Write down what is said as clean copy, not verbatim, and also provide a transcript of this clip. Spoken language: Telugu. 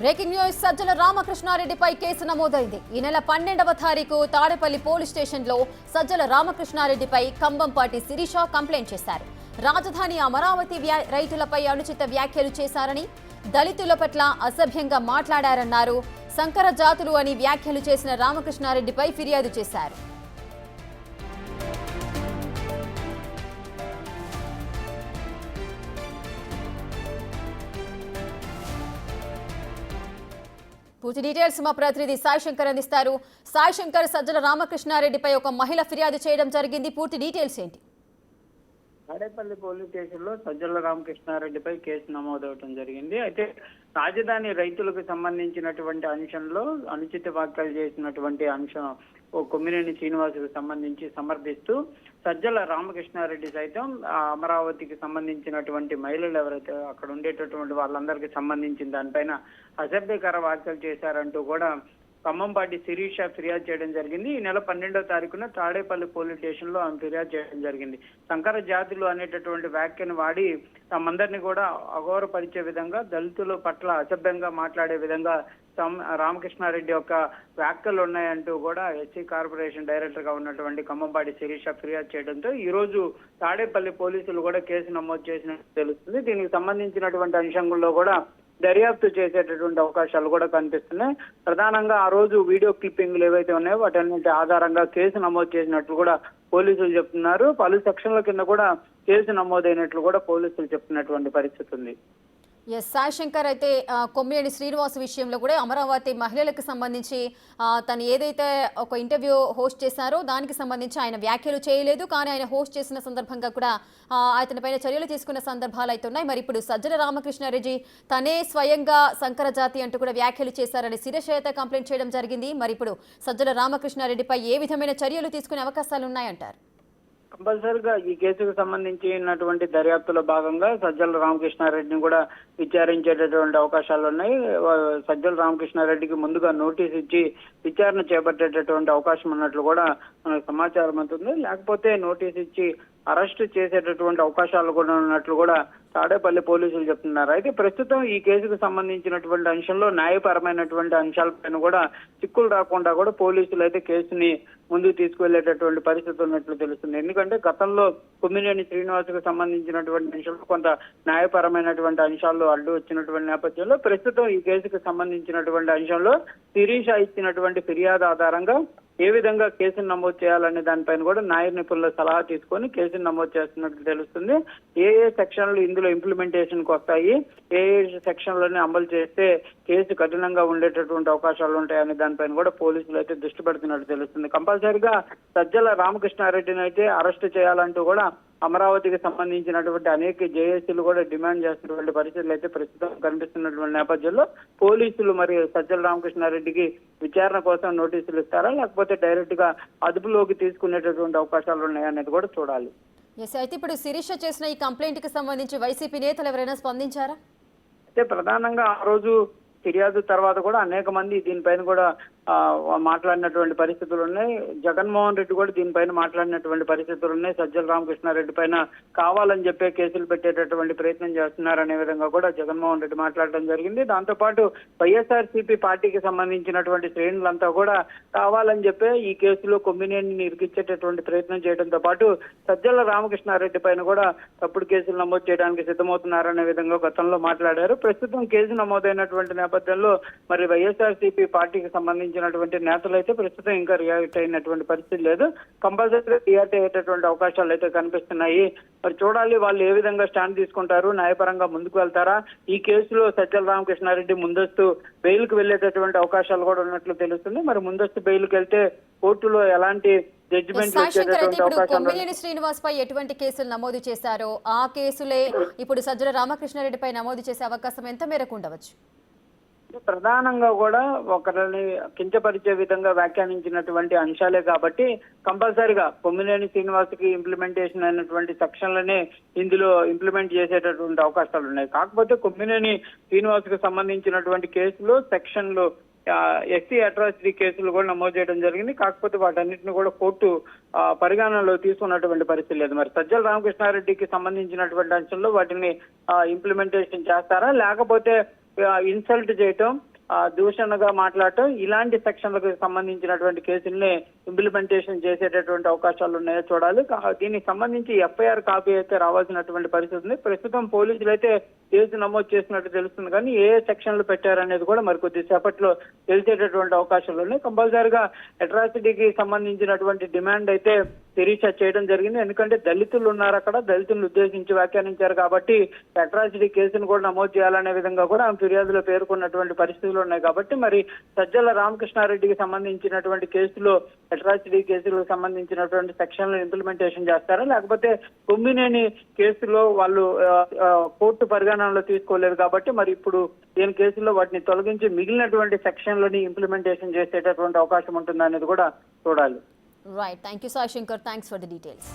Breaking news. సజ్జల రామకృష్ణారెడ్డిపై కేసు నమోదైంది. ఈ నెల 12వ తారీఖు తాడేపల్లి పోలీస్ స్టేషన్లో సజ్జల రామకృష్ణారెడ్డిపై కంబంపాటి శిరీష కంప్లైంట్ చేశారు. రాజధాని అమరావతి రైతులపై అనుచిత వ్యాఖ్యలు చేశారని, దళితుల పట్ల అసభ్యంగా మాట్లాడారన్నారు. సంకర జాతులు అని వ్యాఖ్యలు చేసిన రామకృష్ణారెడ్డిపై ఫిర్యాదు చేశారు. పూర్తి డీటెయిల్స్ మా ప్రతినిధి సాయి శంకర్ అందిస్తారు. సాయి శంకర్, సజ్జల రామకృష్ణారెడ్డిపై ఒక మహిళ ఫిర్యాదు చేయడం జరిగింది. పూర్తి డీటెయిల్స్ ఏంటి? తాడేపల్లి పోలీస్ స్టేషన్ లో సజ్జల రామకృష్ణారెడ్డిపై కేసు నమోదవడం జరిగింది. అయితే రాజధాని రైతులకు సంబంధించినటువంటి అంశంలో అనుచిత వ్యాఖ్యలు చేసినటువంటి అంశం కొమ్మినేని శ్రీనివాసుకు సంబంధించి సమర్థిస్తూ సజ్జల రామకృష్ణారెడ్డి సైతం అమరావతికి సంబంధించినటువంటి మహిళలు ఎవరైతే అక్కడ ఉండేటటువంటి వాళ్ళందరికీ సంబంధించిన దానిపైన అసభ్యకర వ్యాఖ్యలు చేశారంటూ కూడా కంబంపాటి శిరీష ఫిర్యాదు చేయడం జరిగింది. ఈ నెల 12వ తారీఖున తాడేపల్లి పోలీస్ స్టేషన్ లో ఆమె ఫిర్యాదు చేయడం జరిగింది. సంకర జాతులు అనేటటువంటి వ్యాఖ్యను వాడి తమందరినీ కూడా అగౌరవపరిచే విధంగా, దళితుల పట్ల అసభ్యంగా మాట్లాడే విధంగా రామకృష్ణారెడ్డి యొక్క వ్యాఖ్యలు ఉన్నాయంటూ కూడా ఎస్సీ కార్పొరేషన్ డైరెక్టర్ గా ఉన్నటువంటి కంబంపాటి శిరీష ఫిర్యాదు చేయడంతో ఈ రోజు తాడేపల్లి పోలీసులు కూడా కేసు నమోదు చేసినట్టు తెలుస్తుంది. దీనికి సంబంధించినటువంటి అంశంలో కూడా దర్యాప్తు చేసేటటువంటి అవకాశాలు కూడా కనిపిస్తున్నాయి. ప్రధానంగా ఆ రోజు వీడియో క్లిప్పింగ్లు ఏవైతే ఉన్నాయో వాటన్నిటి ఆధారంగా కేసు నమోదు చేసినట్లు కూడా పోలీసులు చెప్తున్నారు. పలు సెక్షన్ల కింద కూడా కేసు నమోదైనట్లు కూడా పోలీసులు చెప్తున్నటువంటి పరిస్థితి ఉంది. ఎస్ సాయి శంకర్, అయితే కొమ్మినేని శ్రీనివాస్ విషయంలో కూడా అమరావతి మహిళలకు సంబంధించి తను ఏదైతే ఒక ఇంటర్వ్యూ హోస్ట్ చేశారో దానికి సంబంధించి ఆయన వ్యాఖ్యలు చేయలేదు. కానీ ఆయన హోస్ట్ చేసిన సందర్భంగా కూడా అతనిపైన చర్యలు తీసుకున్న సందర్భాలు అయితే ఉన్నాయి. మరి ఇప్పుడు సజ్జల రామకృష్ణారెడ్డి తనే స్వయంగా సంకర జాతి అంటూ కూడా వ్యాఖ్యలు చేశారని శిరీష అయితే కంప్లైంట్ చేయడం జరిగింది. మరి ఇప్పుడు సజ్జల రామకృష్ణారెడ్డిపై ఏ విధమైన చర్యలు తీసుకునే అవకాశాలు ఉన్నాయంటారు? కంపల్సరిగా ఈ కేసుకు సంబంధించినటువంటి దర్యాప్తులో భాగంగా సజ్జల రామకృష్ణారెడ్డిని కూడా విచారించేటటువంటి అవకాశాలు ఉన్నాయి. సజ్జల రామకృష్ణారెడ్డికి ముందుగా నోటీస్ ఇచ్చి విచారణ చేపట్టేటటువంటి అవకాశం ఉన్నట్లు కూడా మనకు సమాచారం అందుతుంది. లేకపోతే నోటీస్ ఇచ్చి అరెస్ట్ చేసేటటువంటి అవకాశాలు కూడా ఉన్నట్లు కూడా తాడేపల్లి పోలీసులు చెప్తున్నారు. అయితే ప్రస్తుతం ఈ కేసుకు సంబంధించినటువంటి అంశంలో న్యాయపరమైనటువంటి అంశాలపైన కూడా చిక్కులు రాకుండా కూడా పోలీసులు అయితే కేసుని ముందుకు తీసుకువెళ్లేటటువంటి పరిస్థితి ఉన్నట్లు తెలుస్తుంది. ఎందుకంటే గతంలో కొమ్మినేని శ్రీనివాసుకు సంబంధించినటువంటి అంశంలో కొంత న్యాయపరమైనటువంటి అంశాల్లో అడ్డు వచ్చినటువంటి నేపథ్యంలో ప్రస్తుతం ఈ కేసుకు సంబంధించినటువంటి అంశంలో శిరీష ఇచ్చినటువంటి ఫిర్యాదు ఆధారంగా ఏ విధంగా కేసును నమోదు చేయాలనే దానిపైన కూడా న్యాయ నిపుణుల సలహా తీసుకొని కేసును నమోదు చేస్తున్నట్లు తెలుస్తుంది. ఏ సెక్షన్లు ఇందులో ఇంప్లిమెంటేషన్ కు వస్తాయి, ఏ సెక్షన్లని అమలు చేస్తే కేసు కఠినంగా ఉండేటటువంటి అవకాశాలు ఉంటాయనే దానిపైన కూడా పోలీసులు అయితే దృష్టి పెడుతున్నట్టు తెలుస్తుంది. కంపల్సరిగా సజ్జల రామకృష్ణారెడ్డిని అయితే అరెస్ట్ చేయాలంటూ కూడా అమరావతికి సంబంధించినటువంటి అనేక జేఏసీలు కూడా డిమాండ్ చేస్తున్నటువంటి పరిస్థితులు అయితే ప్రస్తుతం కనిపిస్తున్నటువంటి నేపథ్యంలో పోలీసులు మరి సజ్జల రామకృష్ణారెడ్డికి విచారణ కోసం నోటీసులు ఇస్తారా, లేకపోతే డైరెక్ట్ గా అదుపులోకి తీసుకునేటటువంటి అవకాశాలు ఉన్నాయనేది కూడా చూడాలి. అయితే ఇప్పుడు శిరీష చేసిన ఈ కంప్లైంట్ కి సంబంధించి వైసీపీ నేతలు ఎవరైనా స్పందించారా? అయితే ప్రధానంగా ఆ రోజు ఫిర్యాదు తర్వాత కూడా అనేక మంది దీనిపైన కూడా మాట్లాడినటువంటి పరిస్థితులు ఉన్నాయి. జగన్మోహన్ రెడ్డి కూడా దీనిపైన మాట్లాడినటువంటి పరిస్థితులు ఉన్నాయి. సజ్జల రామకృష్ణారెడ్డి పైన కావాలని చెప్పే కేసులు పెట్టేటటువంటి ప్రయత్నం చేస్తున్నారనే విధంగా కూడా జగన్మోహన్ రెడ్డి మాట్లాడడం జరిగింది. దాంతోపాటు వైఎస్ఆర్సీపీ పార్టీకి సంబంధించినటువంటి శ్రేణులంతా కూడా కావాలని చెప్పే ఈ కేసులో కొమ్మినేని ఇరికిచ్చేటటువంటి ప్రయత్నం చేయడంతో పాటు సజ్జల రామకృష్ణారెడ్డి పైన కూడా తప్పుడు కేసులు నమోదు చేయడానికి సిద్ధమవుతున్నారనే విధంగా గతంలో మాట్లాడారు. ప్రస్తుతం కేసు నమోదైనటువంటి నేపథ్యంలో మరి వైఎస్ఆర్సీపీ పార్టీకి సంబంధించినటువంటి నేతలు అయితే ప్రస్తుతం ఇంకా రియాక్ట్ అయినటువంటి పరిస్థితి లేదు. కంపల్సరీ రియాక్ట్ అయ్యేటటువంటి అవకాశాలు అయితే కనిపిస్తున్నాయి. మరి చూడాలి వాళ్ళు ఏ విధంగా స్టాండ్ తీసుకుంటారు, న్యాయపరంగా ముందుకు వెళ్తారా. ఈ కేసులో సజ్జల రామకృష్ణారెడ్డి ముందస్తు బెయిల్ కు వెళ్లేటటువంటి అవకాశాలు కూడా ఉన్నట్లు తెలుస్తుంది. మరి ముందస్తు బెయిల్ కు వెళ్తే కోర్టులో ఎలాంటి జడ్జిమెంట్ వచ్చేటటువంటి అవకాశం. కొమ్మినేని శ్రీనివాస్ పై ఎటువంటి కేసులు నమోదు చేశారో ఆ కేసులే ఇప్పుడు సజ్జల రామకృష్ణారెడ్డిపై నమోదు చేసే అవకాశం ఎంత మేరకు ఉండవచ్చు? ప్రధానంగా కూడా ఒకరిని కించపరిచే విధంగా వ్యాఖ్యానించినటువంటి అంశాలే కాబట్టి కంపల్సరిగా కొమ్మినేని శ్రీనివాస్కి ఇంప్లిమెంటేషన్ అయినటువంటి సెక్షన్లనే ఇందులో ఇంప్లిమెంట్ చేసేటటువంటి అవకాశాలు ఉన్నాయి. కాకపోతే కొమ్మినేని శ్రీనివాస్కి సంబంధించినటువంటి కేసులో సెక్షన్లు ఎస్సీ అట్రాసిటీ కేసులు కూడా నమోదు చేయడం జరిగింది. కాకపోతే వాటన్నిటిని కూడా కోర్టు పరిగణనలో తీసుకున్నటువంటి పరిస్థితి లేదు. మరి సజ్జల రామకృష్ణారెడ్డికి సంబంధించినటువంటి అంశంలో వాటిని ఇంప్లిమెంటేషన్ చేస్తారా, లేకపోతే ఇన్సల్ట్ చేయటం, దూషణగా మాట్లాడటం ఇలాంటి సెక్షన్లకు సంబంధించినటువంటి కేసుల్ని ఇంప్లిమెంటేషన్ చేసేటటువంటి అవకాశాలు ఉన్నాయో చూడాలి. దీనికి సంబంధించి ఎఫ్ఐఆర్ కాపీ అయితే రావాల్సినటువంటి పరిస్థితి ఉంది. ప్రస్తుతం పోలీసులు అయితే కేసు నమోదు చేసినట్టు తెలుస్తుంది, కానీ ఏ సెక్షన్లు పెట్టారనేది కూడా మరి కొద్దిసేపట్లో తెలిసేటటువంటి అవకాశాలు ఉన్నాయి. కంపల్సరిగా అట్రాసిటీకి సంబంధించినటువంటి డిమాండ్ అయితే శిరీష చేయడం జరిగింది. ఎందుకంటే దళితులు ఉన్నారు అక్కడ, దళితులను ఉద్దేశించి వ్యాఖ్యానించారు కాబట్టి అట్రాసిటీ కేసును కూడా నమోదు చేయాలనే విధంగా కూడా ఆమె ఫిర్యాదులో పేర్కొన్నటువంటి పరిస్థితులు ఉన్నాయి. కాబట్టి మరి సజ్జల రామకృష్ణారెడ్డికి సంబంధించినటువంటి కేసులో అట్రాసిటీ కేసులకు సంబంధించినటువంటి సెక్షన్లు ఇంప్లిమెంటేషన్ చేస్తారా, లేకపోతే కొమ్మినేని కేసులో వాళ్ళు కోర్టు పరిగణనలో తీసుకోలేదు కాబట్టి మరి ఇప్పుడు దీని కేసులో వాటిని తొలగించి మిగిలినటువంటి సెక్షన్లని ఇంప్లిమెంటేషన్ చేసేటటువంటి అవకాశం ఉంటుందా అనేది కూడా చూడాలి. Right, thank you Sai Shankar, thanks for the details.